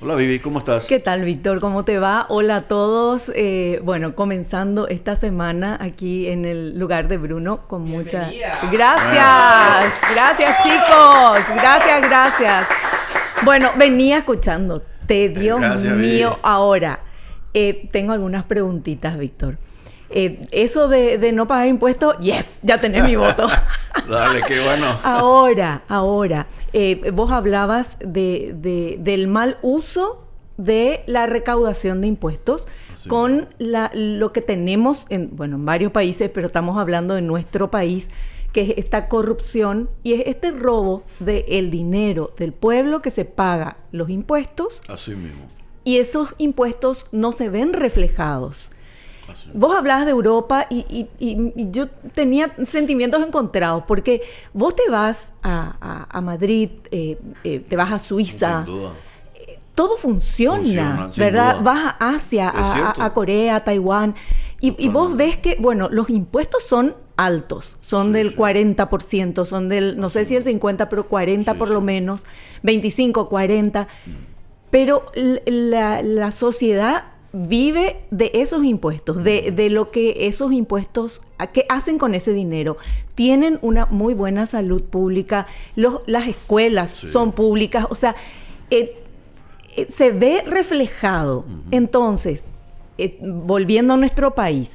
Hola Vivi, ¿cómo estás? ¿Qué tal, Víctor? ¿Cómo te va? Hola a todos. Bueno, comenzando esta semana aquí en el lugar de Bruno con mucha... Bienvenida. Gracias, gracias chicos, gracias. Bueno, venía escuchándote, Dios Gracias, mío, Vivi. ahora. Tengo algunas preguntitas, Víctor. Eso de no pagar impuestos, yes, ya tenés mi voto. Dale, qué bueno. Ahora, vos hablabas del mal uso de la recaudación de impuestos Así con lo que tenemos en varios países, pero estamos hablando de nuestro país, que es esta corrupción y es este robo del dinero del pueblo que se paga los impuestos Así mismo. y esos impuestos no se ven reflejados. Así. Vos hablabas de Europa y yo tenía sentimientos encontrados, porque vos te vas a Madrid, te vas a Suiza, Sin duda. todo funciona, Sin ¿verdad? duda. Vas a Asia, Es cierto. a Corea, a Taiwán, y vos ves que, los impuestos son altos, son Sí, del sí. 40%, son del, no sé si el 50, pero 40 Sí, por lo sí. menos, 25, 40. Pero la sociedad vive de esos impuestos, de lo que esos impuestos, ¿qué hacen con ese dinero? Tienen una muy buena salud pública, las escuelas Sí. son públicas, o sea, se ve reflejado. Entonces, volviendo a nuestro país,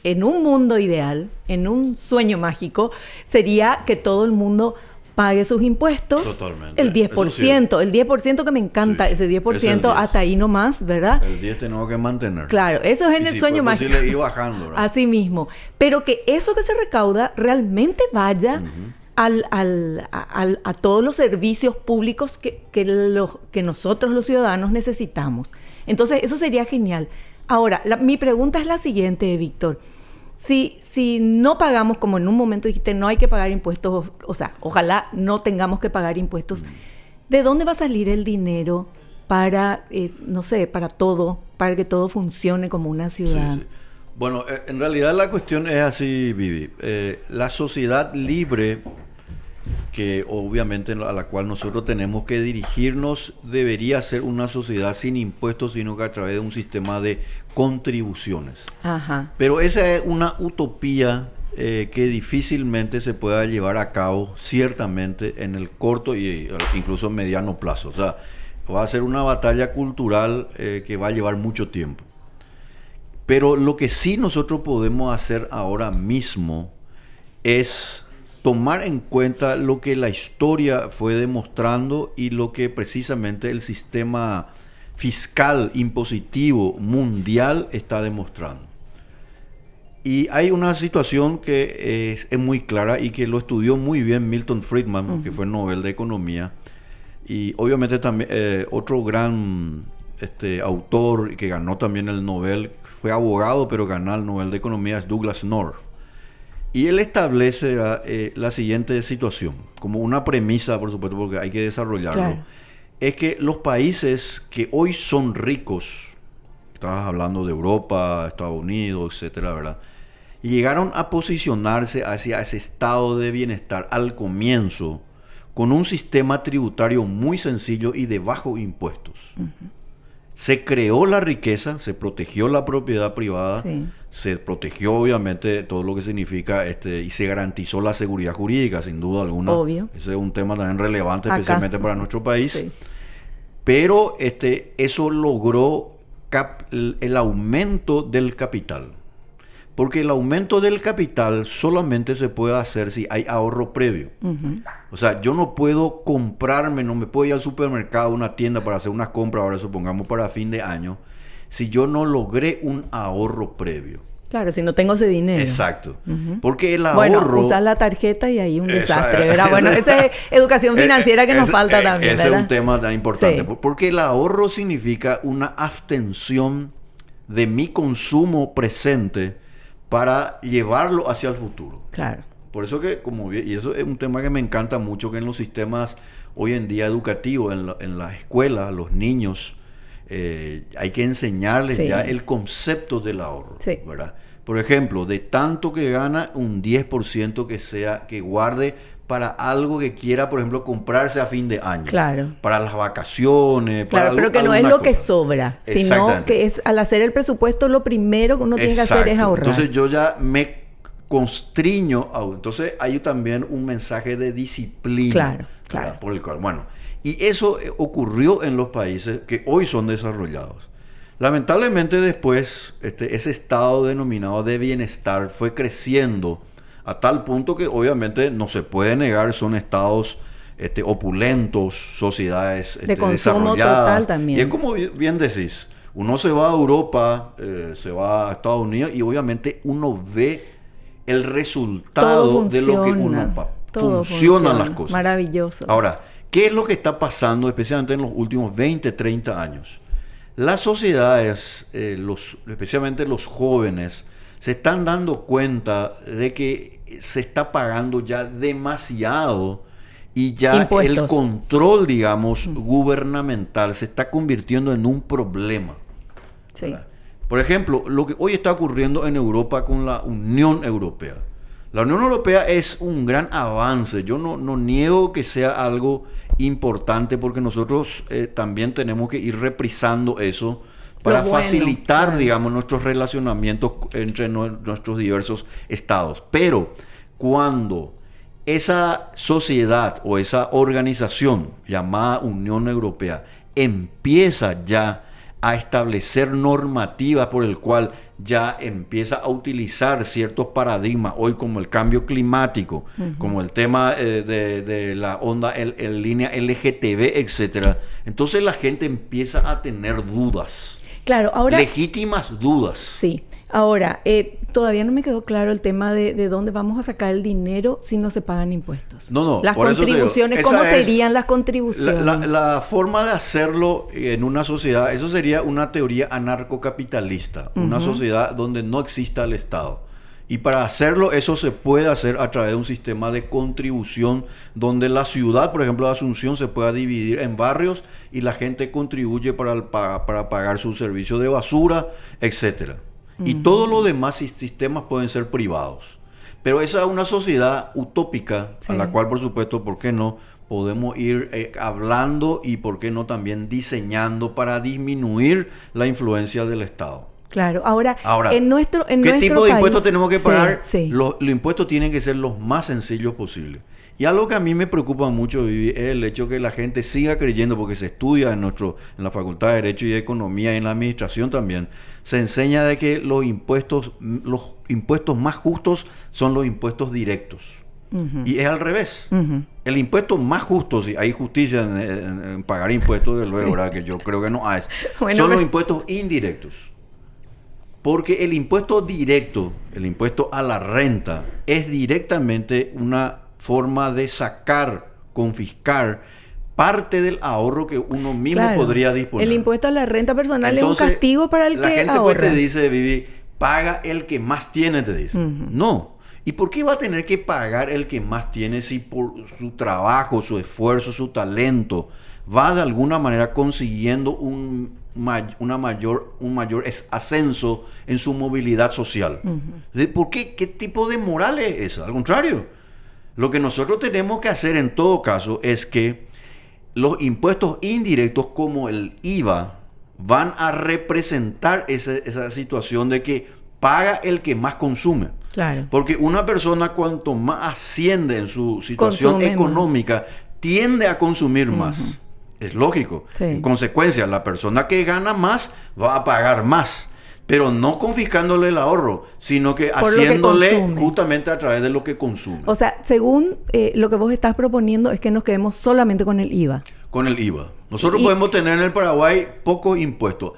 en un mundo ideal, en un sueño mágico, sería que todo el mundo pague sus impuestos. Totalmente. El 10%, Eso el 10% que me encanta, Sí, ese 10%, es el 10. hasta ahí nomás, ¿verdad? El 10 tenemos que mantener. Claro, eso es en Y el si sueño fue mágico. posible, ir bajando, ¿verdad? Así mismo. Pero que eso que se recauda realmente vaya a todos los servicios públicos que nosotros los ciudadanos necesitamos. Entonces, eso sería genial. Ahora, mi pregunta es la siguiente, Víctor. Si no pagamos, como en un momento dijiste, no hay que pagar impuestos, o sea, ojalá no tengamos que pagar impuestos, ¿de dónde va a salir el dinero para, no sé, para todo, para que todo funcione como una Sí, ciudad? sí. Bueno, en realidad la cuestión es así, Vivi. La sociedad libre, que obviamente a la cual nosotros tenemos que dirigirnos, debería ser una sociedad sin impuestos, sino que a través de un sistema de contribuciones. Ajá. Pero esa es una utopía que difícilmente se pueda llevar a cabo, ciertamente, en el corto e incluso mediano plazo. O sea, va a ser una batalla cultural que va a llevar mucho tiempo. Pero lo que sí nosotros podemos hacer ahora mismo es tomar en cuenta lo que la historia fue demostrando y lo que precisamente el sistema fiscal impositivo mundial está demostrando. Y hay una situación que es muy clara y que lo estudió muy bien Milton Friedman, que fue Nobel de Economía, y obviamente también otro gran autor que ganó también el Nobel, fue abogado pero ganó el Nobel de Economía, es Douglas North. Y él establece la siguiente situación, como una premisa, por supuesto, porque hay que desarrollarlo. Claro. Es que los países que hoy son ricos, estabas hablando de Europa, Estados Unidos, etcétera, ¿verdad? Y llegaron a posicionarse hacia ese estado de bienestar al comienzo con un sistema tributario muy sencillo y de bajos impuestos. Se creó la riqueza, se protegió la propiedad privada, Sí. se protegió obviamente todo lo que significa y se garantizó la seguridad jurídica, sin duda alguna. Obvio. Ese es un tema también relevante, Acá. especialmente para nuestro país. Sí. Pero eso logró el aumento del capital. Porque el aumento del capital solamente se puede hacer si hay ahorro previo. O sea, yo no puedo comprarme, no me puedo ir al supermercado, a una tienda para hacer unas compras, ahora supongamos para fin de año, si yo no logré un ahorro previo. Claro, si no tengo ese dinero. Exacto. Porque el Bueno, ahorro... usar la tarjeta y ahí un Esa- desastre, ¿verdad? Bueno, esa es educación financiera que nos falta también, ese ¿verdad? es un tema tan importante. Sí. Porque el ahorro significa una abstención de mi consumo presente para llevarlo hacia el futuro. Claro. Por eso que, y eso es un tema que me encanta mucho, que en los sistemas hoy en día educativos, en las escuelas, a los niños, hay que enseñarles Sí. ya el concepto del ahorro, Sí. ¿verdad? Por ejemplo, de tanto que gana, un 10% que guarde para algo que quiera, por ejemplo, comprarse a fin de año. Claro. Para las vacaciones. Claro, para pero que no es lo que sobra, sino Exactamente. que es al hacer el presupuesto lo primero que uno tiene que hacer es Exacto. ahorrar. Entonces yo ya me constriño. Entonces hay también un mensaje de disciplina. Claro, ¿verdad? claro. Por el cual, bueno, y eso ocurrió en los países que hoy son desarrollados. Lamentablemente después ese estado denominado de bienestar fue creciendo a tal punto que obviamente no se puede negar, son estados opulentos, sociedades De consumo desarrolladas. total también. Y es como bien decís, uno se va a Europa, se va a Estados Unidos y obviamente uno ve el resultado de lo que uno todo funcionan las cosas. Maravilloso. Ahora, ¿qué es lo que está pasando especialmente en los últimos 20, 30 años? Las sociedades, especialmente los jóvenes, se están dando cuenta de que se está pagando ya demasiado y ya Impuestos. el control, digamos, gubernamental se está convirtiendo en un problema. Sí. ¿Verdad? Por ejemplo, lo que hoy está ocurriendo en Europa con la Unión Europea. La Unión Europea es un gran avance. Yo no niego que sea algo importante porque nosotros también tenemos que ir reprisando eso para facilitar, claro, digamos, nuestros relacionamientos entre nuestros diversos estados. Pero cuando esa sociedad o esa organización llamada Unión Europea empieza ya a establecer normativas por el cual ya empieza a utilizar ciertos paradigmas hoy como el cambio climático, como el tema de la onda en línea LGTB, etcétera. Entonces la gente empieza a tener dudas. Claro, ahora... legítimas dudas. Sí. Ahora, todavía no me quedó claro el tema de dónde vamos a sacar el dinero si no se pagan impuestos. No. Las por contribuciones, eso te digo, ¿cómo serían las contribuciones? La forma de hacerlo en una sociedad, eso sería una teoría anarcocapitalista, una sociedad donde no exista el Estado. Y para hacerlo, eso se puede hacer a través de un sistema de contribución donde la ciudad, por ejemplo, de Asunción, se pueda dividir en barrios y la gente contribuye para pagar su servicio de basura, etcétera. Y todo lo demás sistemas pueden ser privados. Pero esa es una sociedad utópica, sí, a la cual, por supuesto, ¿por qué no? Podemos ir hablando y, ¿por qué no? También diseñando para disminuir la influencia del Estado. Claro. Ahora en nuestro ¿qué tipo de impuestos tenemos que pagar? Sí. Los impuestos tienen que ser los más sencillos posibles. Y algo que a mí me preocupa mucho, Vivi, es el hecho que la gente siga creyendo, porque se estudia en la Facultad de Derecho y Economía y en la Administración también, se enseña de que los impuestos más justos son los impuestos directos. Y es al revés. El impuesto más justo, si hay justicia en pagar impuestos, de luego, ¿verdad? Que yo creo que no hay, son los impuestos indirectos. Porque el impuesto directo, el impuesto a la renta, es directamente una forma de confiscar parte del ahorro que uno mismo podría disponer. El impuesto a la renta personal es un castigo para el que ahorra. La gente pues te dice, Vivi, paga el que más tiene, te dice. No. ¿Y por qué va a tener que pagar el que más tiene si por su trabajo, su esfuerzo, su talento va de alguna manera consiguiendo un mayor ascenso en su movilidad social? ¿Por qué? ¿Qué tipo de moral es esa? Al contrario, lo que nosotros tenemos que hacer en todo caso es que los impuestos indirectos como el IVA van a representar esa situación de que paga el que más consume. Claro. Porque una persona cuanto más asciende en su situación económica, tiende a consumir más. Es lógico. Sí. En consecuencia, la persona que gana más va a pagar más. Pero no confiscándole el ahorro, sino que haciéndole justamente a través de lo que consume. O sea, según lo que vos estás proponiendo es que nos quedemos solamente con el IVA. Con el IVA. Nosotros podemos tener en el Paraguay pocos impuestos.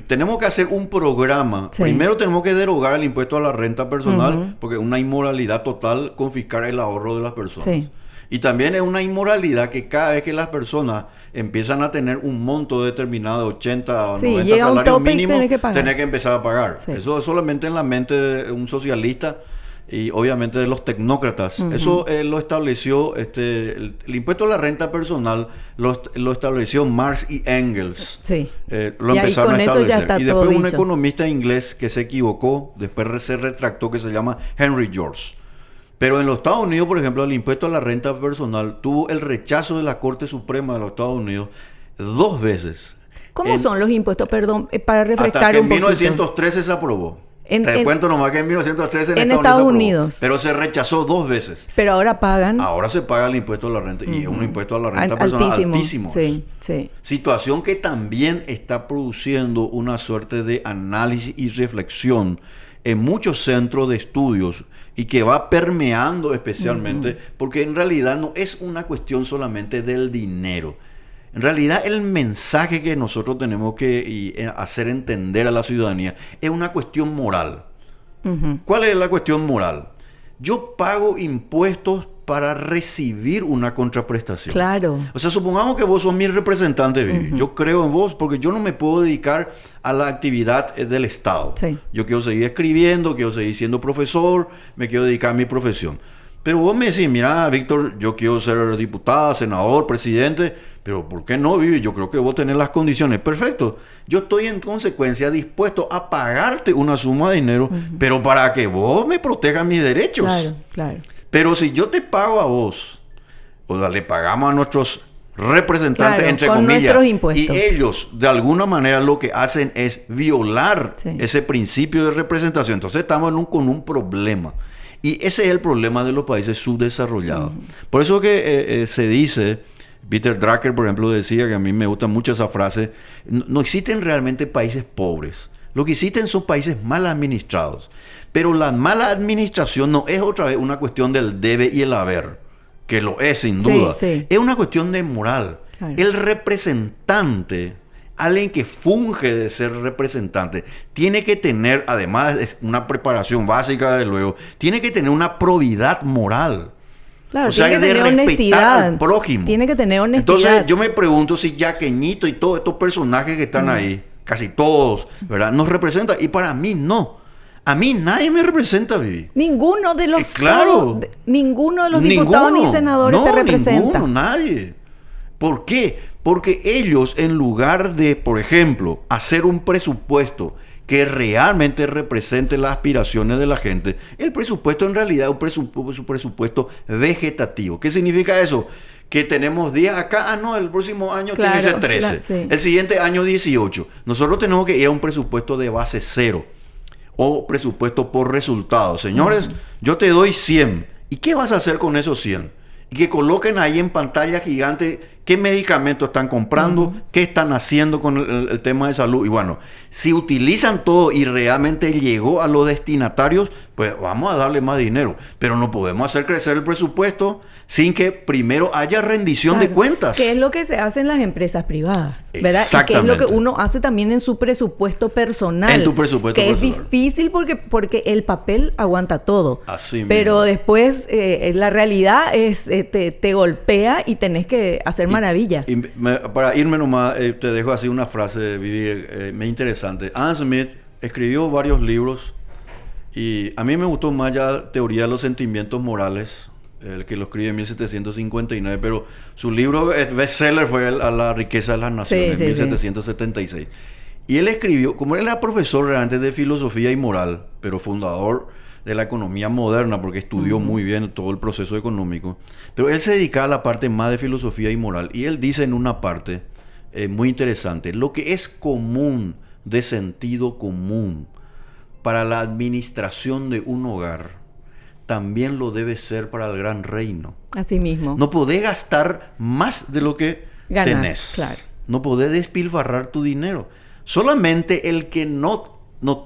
Tenemos que hacer un programa. Sí. Primero tenemos que derogar el impuesto a la renta personal, porque es una inmoralidad total confiscar el ahorro de las personas. Sí. Y también es una inmoralidad que cada vez que las personas empiezan a tener un monto determinado de 80 o 90 salarios mínimos, tenés que empezar a pagar. Sí. Eso es solamente en la mente de un socialista y obviamente de los tecnócratas. Eso lo estableció, el impuesto a la renta personal lo estableció Marx y Engels. Sí. Lo empezaron a establecer. Y después un economista inglés que se equivocó, después se retractó, que se llama Henry George. Pero en los Estados Unidos, por ejemplo, el impuesto a la renta personal tuvo el rechazo de la Corte Suprema de los Estados Unidos 2 veces. ¿Cómo son los impuestos? Perdón, para Hasta refrescar que un en poquito. 1913 se aprobó. Te cuento nomás que en 1913 en Estados Estados Unidos Unidos. Pero se rechazó 2 veces. Pero ahora pagan. Ahora se paga el impuesto a la renta. Y es un impuesto a la renta personal altísimo. Sí, sí. Situación que también está produciendo una suerte de análisis y reflexión en muchos centros de estudios y que va permeando especialmente, porque en realidad no es una cuestión solamente del dinero. En realidad el mensaje que nosotros tenemos que hacer entender a la ciudadanía es una cuestión moral. ¿Cuál es la cuestión moral? Yo pago impuestos para recibir una contraprestación. Claro. O sea, supongamos que vos sos mi representante, Vivi. Yo creo en vos porque yo no me puedo dedicar a la actividad del Estado. Sí. Yo quiero seguir escribiendo, quiero seguir siendo profesor, me quiero dedicar a mi profesión. Pero vos me decís, mira, Víctor, yo quiero ser diputada, senador, presidente, pero ¿por qué no, Vivi? Yo creo que vos tenés las condiciones. Perfecto. Yo estoy en consecuencia dispuesto a pagarte una suma de dinero, pero para que vos me protejas mis derechos. Claro, claro. Pero si yo te pago a vos, o sea, le pagamos a nuestros representantes, Claro, entre con comillas, nuestros impuestos. y ellos de alguna manera lo que hacen es violar ese principio de representación. Entonces estamos con un problema. Y ese es el problema de los países subdesarrollados. Por eso que se dice, Peter Drucker, por ejemplo, decía, que a mí me gusta mucho esa frase, no existen realmente países pobres. Lo que existen son países mal administrados. Pero la mala administración no es otra vez una cuestión del debe y el haber, que lo es sin duda. Sí. Es una cuestión de moral. Claro. El representante, alguien que funge de ser representante, tiene que tener, además de una preparación básica, de luego, tiene que tener una probidad moral. Claro, O sea, tiene que de tener respetar honestidad. al prójimo. Tiene que tener honestidad. Entonces, yo me pregunto si Yaqueñito y todos estos personajes que están ahí, casi todos, ¿verdad?, nos representan. Y para mí no. A mí nadie me representa, Vivi. Ninguno de los claro. ninguno de los diputados ni senadores te representa. Ninguno, nadie. ¿Por qué? Porque ellos, en lugar de, por ejemplo, hacer un presupuesto que realmente represente las aspiraciones de la gente, el presupuesto en realidad es un presupuesto vegetativo. ¿Qué significa eso? Que tenemos 10 acá, el próximo año tiene que ser 13, sí. El siguiente año 18. Nosotros tenemos que ir a un presupuesto de base 0 o presupuesto por resultados. Señores, yo te doy 100. ¿Y qué vas a hacer con esos 100? Y que coloquen ahí en pantalla gigante qué medicamentos están comprando, qué están haciendo con el tema de salud. Y bueno, si utilizan todo y realmente llegó a los destinatarios, pues vamos a darle más dinero. Pero no podemos hacer crecer el presupuesto sin que primero haya rendición de cuentas. Que es lo que se hace en las empresas privadas, ¿verdad? Y que es lo que uno hace también en su presupuesto personal. En tu presupuesto personal. Que es difícil porque el papel aguanta todo. Así mismo. Pero después la realidad es te golpea y tenés que hacer maravillas. Para irme nomás, te dejo así una frase, Vivi, muy interesante. Adam Smith escribió varios libros y a mí me gustó más ya Teoría de los Sentimientos Morales, el que lo escribe en 1759, pero su libro bestseller fue A la riqueza de las naciones, en 1776. Y él escribió, como él era profesor realmente de filosofía y moral, pero fundador de la economía moderna, porque estudió muy bien todo el proceso económico, pero él se dedicaba a la parte más de filosofía y moral, y él dice en una parte muy interesante, lo que es común, de sentido común, para la administración de un hogar, también lo debe ser para el gran reino. Así mismo. No podés gastar más de lo que tenés. Claro. No podés despilfarrar tu dinero. Solamente el que no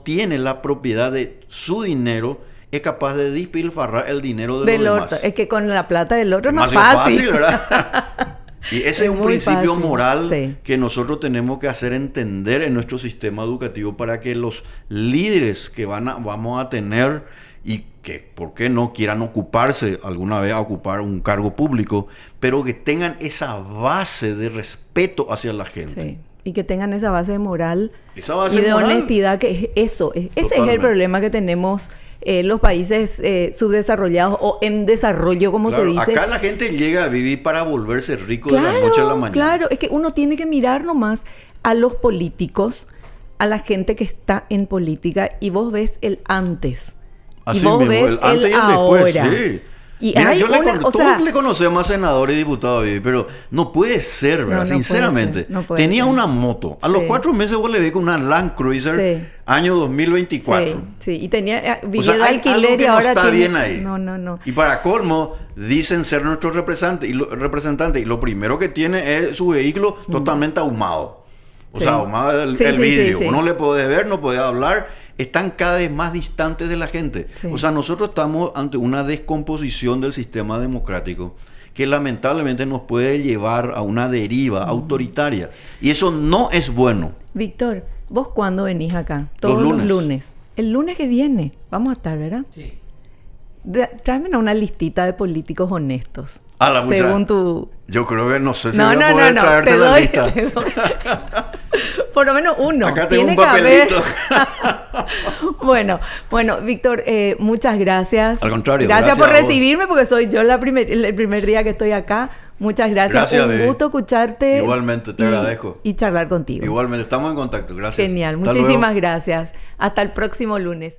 tiene la propiedad de su dinero es capaz de despilfarrar el dinero de los demás. Es que con la plata del otro es más fácil. ¿Verdad? Y ese es un principio fácil, moral que nosotros tenemos que hacer entender en nuestro sistema educativo para que los líderes que vamos a tener y que, ¿por qué no?, quieran ocuparse alguna vez a ocupar un cargo público, pero que tengan esa base de respeto hacia la gente. Sí. Y que tengan esa base moral y de honestidad, que ese es el problema que tenemos los países subdesarrollados o en desarrollo, como se dice. Acá la gente llega a vivir para volverse rico de la noche a la mañana. Claro, es que uno tiene que mirar nomás a los políticos, a la gente que está en política, y vos ves el antes Así y vos mismo, ves el antes el y el después, ahora. sí. Y Mira, hay una, o todos sea, le conocemos a senadores y diputados, Vivi, pero no puede ser, ¿verdad? No, no puede Sinceramente. ser, no puede Tenía ser. una moto. A los Sí. 4 meses vos le ves con una Land Cruiser, Sí. año 2024. sí, sí, y tenía O vivía sea, de hay alquiler algo que y no ahora está tiene... bien ahí. No. Y para colmo, dicen ser nuestros representantes. Y lo primero que tiene es su vehículo totalmente ahumado. O Sí. sea, ahumado el Sí, vidrio. sí. Uno le puede ver, no puede hablar. Están cada vez más distantes de la gente. Sí. O sea, nosotros estamos ante una descomposición del sistema democrático que lamentablemente nos puede llevar a una deriva autoritaria. Y eso no es bueno. Víctor, ¿vos cuándo venís acá? Todos los lunes. El lunes que viene vamos a estar, ¿verdad? Sí. Tráeme una listita de políticos honestos. A la mucha- según tu... Yo creo que no sé si No, voy a no, poder no, traerte te la doy, lista. te doy. Por lo menos uno. Acá tengo Tiene un que haber. papelito. Bueno, Víctor, muchas gracias. Al contrario, Gracias por gracias a vos. recibirme porque soy yo el primer día que estoy acá. Muchas gracias. Gracias, Un Vivi. gusto escucharte. Igualmente, te agradezco. Y charlar contigo. Igualmente, estamos en contacto. Gracias. Genial. Hasta Muchísimas luego. gracias. Hasta el próximo lunes.